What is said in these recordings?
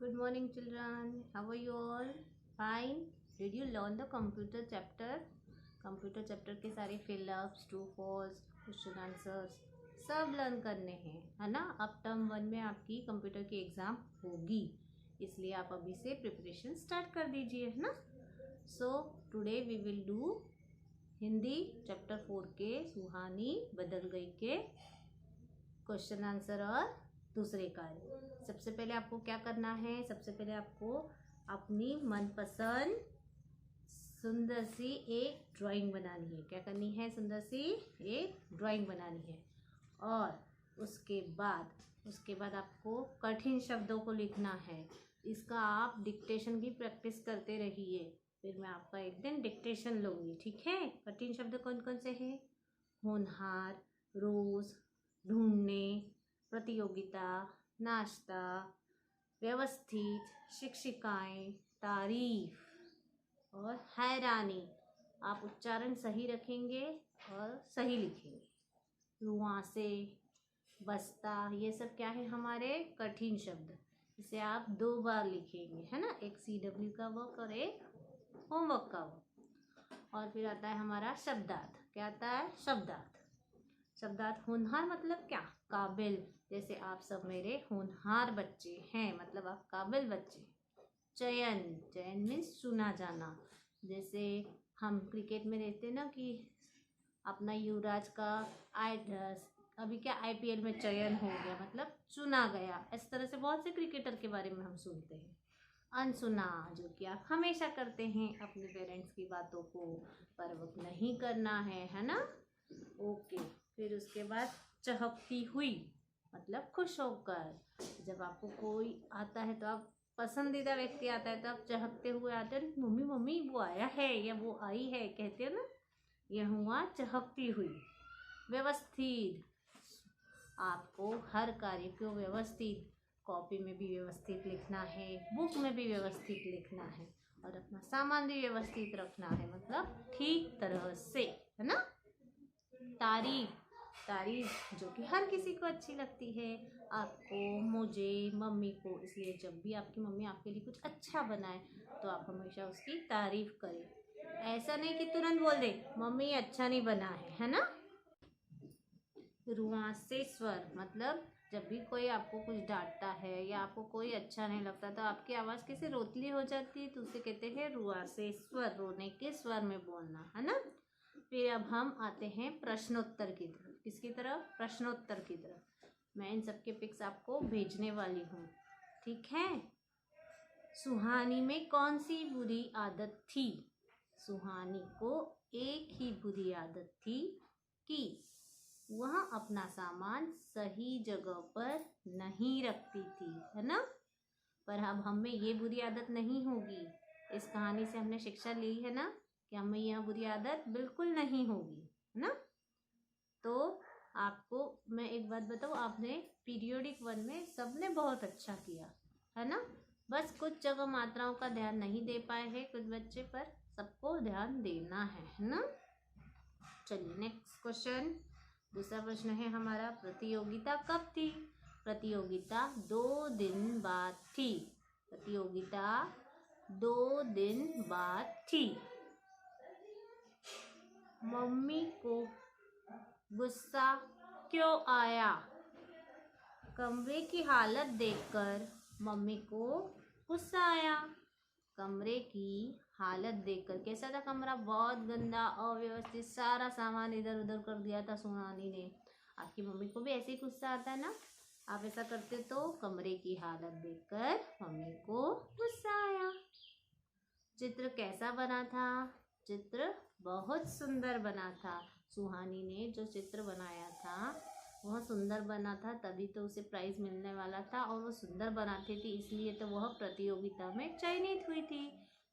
Good morning, children. How are you all? Fine. Did you learn the computer chapter? Computer chapter के सारे fill ups, true false, question answers सब learn करने हैं, है ना। अब टर्म 1 में आपकी कंप्यूटर की एग्ज़ाम होगी, इसलिए आप अभी से प्रिपरेशन स्टार्ट कर दीजिए, है ना। So today we will do Hindi chapter 4 के सुहानी बदल गई के क्वेश्चन आंसर और दूसरे कार्य। सबसे पहले आपको क्या करना है, सबसे पहले आपको अपनी मनपसंद सुंदर सी एक ड्राइंग बनानी है। क्या करनी है? सुंदर सी एक ड्राइंग बनानी है। और उसके बाद आपको कठिन शब्दों को लिखना है। इसका आप डिक्टेशन की प्रैक्टिस करते रहिए, फिर मैं आपका एक दिन डिक्टेशन लूँगी, ठीक है। कठिन शब्द कौन कौन से हैं? होनहार, रोज, ढूंढने, प्रतियोगिता, नाश्ता, व्यवस्थित, शिक्षिकाएं, तारीफ और हैरानी। आप उच्चारण सही रखेंगे और सही लिखेंगे। रुआंसे, बस्ता, ये सब क्या है? हमारे कठिन शब्द। इसे आप 2 बार लिखेंगे, है ना। एक CW का वर्क और एक होमवर्क का वर्क। और फिर आता है हमारा शब्दार्थ। क्या आता है? शब्दार्थ। शब्दार्थ होनहार मतलब क्या? काबिल। जैसे आप सब मेरे होनहार बच्चे हैं, मतलब आप काबिल बच्चे। चयन, चयन मीन्स चुना जाना। जैसे हम क्रिकेट में रहते हैं ना कि अपना युवराज का अभी क्या IPL में चयन हो गया, मतलब चुना गया। इस तरह से बहुत से क्रिकेटर के बारे में हम सुनते हैं। अनसुना, जो कि आप हमेशा करते हैं, अपने पेरेंट्स की बातों को परवक नहीं करना है ना। ओके। फिर उसके बाद चहकती हुई मतलब खुश होकर। जब आपको कोई आता है तो आप पसंदीदा व्यक्ति आता है तो आप चहकते हुए आते हैं, मम्मी मम्मी वो आया है या वो आई है, कहते हैं ना। यह हुआ चहकती हुई। व्यवस्थित, आपको हर कार्य को व्यवस्थित, कॉपी में भी व्यवस्थित लिखना है, बुक में भी व्यवस्थित लिखना है और अपना सामान भी व्यवस्थित रखना है, मतलब ठीक तरह से, है ना। तारीफ, तारीफ जो कि हर किसी को अच्छी लगती है, आपको, मुझे, मम्मी को। इसलिए जब भी आपकी मम्मी आपके लिए कुछ अच्छा बनाए तो आप हमेशा उसकी तारीफ करें। ऐसा नहीं कि तुरंत बोल दे मम्मी ये अच्छा नहीं बना है ना। रुआंसे स्वर मतलब जब भी कोई आपको कुछ डांटता है या आपको कोई अच्छा नहीं लगता तो आपकी आवाज़ कैसे रोतली हो जाती है, तो उसे कहते हैं रुआंसे स्वर, रोने के स्वर में बोलना, है ना। फिर अब हम आते हैं प्रश्नोत्तर की तरफ। किसकी तरफ? प्रश्नोत्तर की तरफ। मैं इन सबके पिक्स आपको भेजने वाली हूँ, ठीक है। सुहानी में कौन सी बुरी आदत थी? सुहानी को एक ही बुरी आदत थी कि वह अपना सामान सही जगह पर नहीं रखती थी, है ना। पर अब हमें ये बुरी आदत नहीं होगी। इस कहानी से हमने शिक्षा ली है ना कि हमें यह बुरी आदत बिल्कुल नहीं होगी, है ना। तो आपको मैं एक बात बताऊँ, आपने पीरियोडिक 1 में सबने बहुत अच्छा किया, है ना। बस कुछ जगह मात्राओं का ध्यान नहीं दे पाए हैं कुछ बच्चे, पर सबको ध्यान देना है ना। चलिए नेक्स्ट क्वेश्चन। दूसरा प्रश्न है हमारा, प्रतियोगिता कब थी? प्रतियोगिता 2 दिन बाद थी। प्रतियोगिता 2 दिन बाद थी। मम्मी को गुस्सा क्यों आया? कमरे की हालत देखकर मम्मी को गुस्सा आया। कमरे की हालत देखकर, कैसा था कमरा? बहुत गंदा, अव्यवस्थित, सारा सामान इधर उधर कर दिया था सुहानी ने। आपकी मम्मी को भी ऐसे ही गुस्सा आता है ना। आप ऐसा करते तो कमरे की हालत देखकर मम्मी को गुस्सा आया। चित्र कैसा बना था? चित्र बहुत सुंदर बना था। सुहानी ने जो चित्र बनाया था वह सुंदर बना था, तभी तो उसे प्राइज मिलने वाला था। और वो सुंदर बनाती थी इसलिए तो वह प्रतियोगिता में चयनित हुई थी।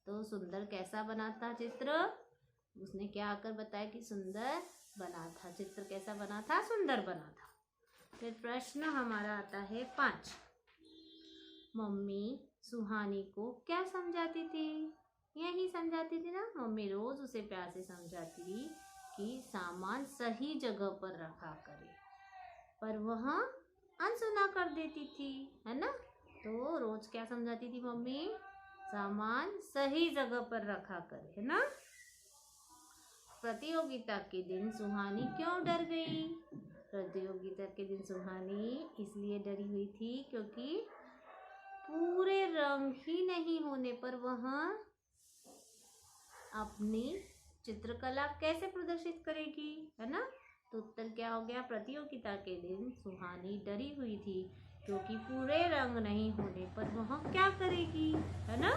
तो सुंदर कैसा बना था चित्र? उसने क्या आकर बताया कि सुंदर बना था। चित्र कैसा बना था? सुंदर बना था। फिर प्रश्न हमारा आता है 5। मम्मी सुहानी को क्या समझाती थी? यही समझाती थी ना। मम्मी रोज उसे प्यार से समझाती कि सामान सही जगह पर रखा करे, पर वह अनसुना कर देती थी, है ना। तो रोज क्या समझाती थी मम्मी? सामान सही जगह पर रखा कर, है ना। प्रतियोगिता के दिन सुहानी क्यों डर गई? प्रतियोगिता के दिन सुहानी इसलिए डरी हुई थी क्योंकि पूरे रंग ही नहीं होने पर वह अपनी चित्रकला कैसे प्रदर्शित करेगी, है ना। तो उत्तर क्या हो गया? प्रतियोगिता के दिन सुहानी डरी हुई थी क्योंकि पूरे रंग नहीं होने पर वह क्या करेगी, है ना।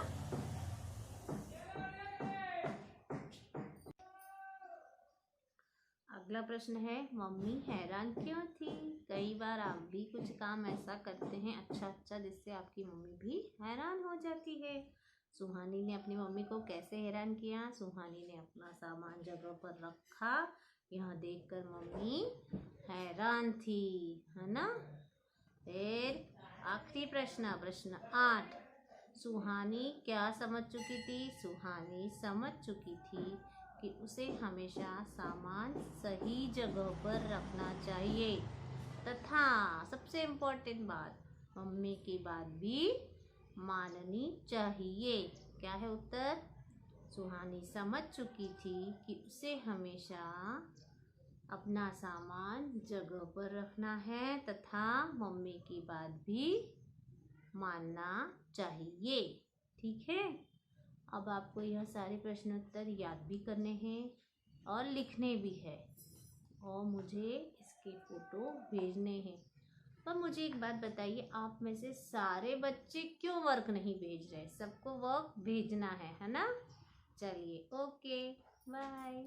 अगला प्रश्न है, मम्मी हैरान क्यों थी? कई बार आप भी कुछ काम ऐसा करते हैं अच्छा जिससे आपकी मम्मी भी हैरान हो जाती है। सुहानी ने अपनी मम्मी को कैसे हैरान किया? सुहानी ने अपना सामान जगह पर रखा, यह देखकर मम्मी हैरान थी, है ना। फिर आखिरी प्रश्न, प्रश्न 8, सुहानी क्या समझ चुकी थी? सुहानी समझ चुकी थी कि उसे हमेशा सामान सही जगह पर रखना चाहिए तथा सबसे इम्पोर्टेंट बात, मम्मी की बात भी माननी चाहिए। क्या है उत्तर? सुहानी समझ चुकी थी कि उसे हमेशा अपना सामान जगह पर रखना है तथा मम्मी की बात भी मानना चाहिए। ठीक है। अब आपको यह सारे प्रश्न उत्तर याद भी करने हैं और लिखने भी है और मुझे इसके फोटो भेजने हैं। पर मुझे एक बात बताइए, आप में से सारे बच्चे क्यों वर्क नहीं भेज रहे? सबको वर्क भेजना है ना। चलिए, ओके, बाय।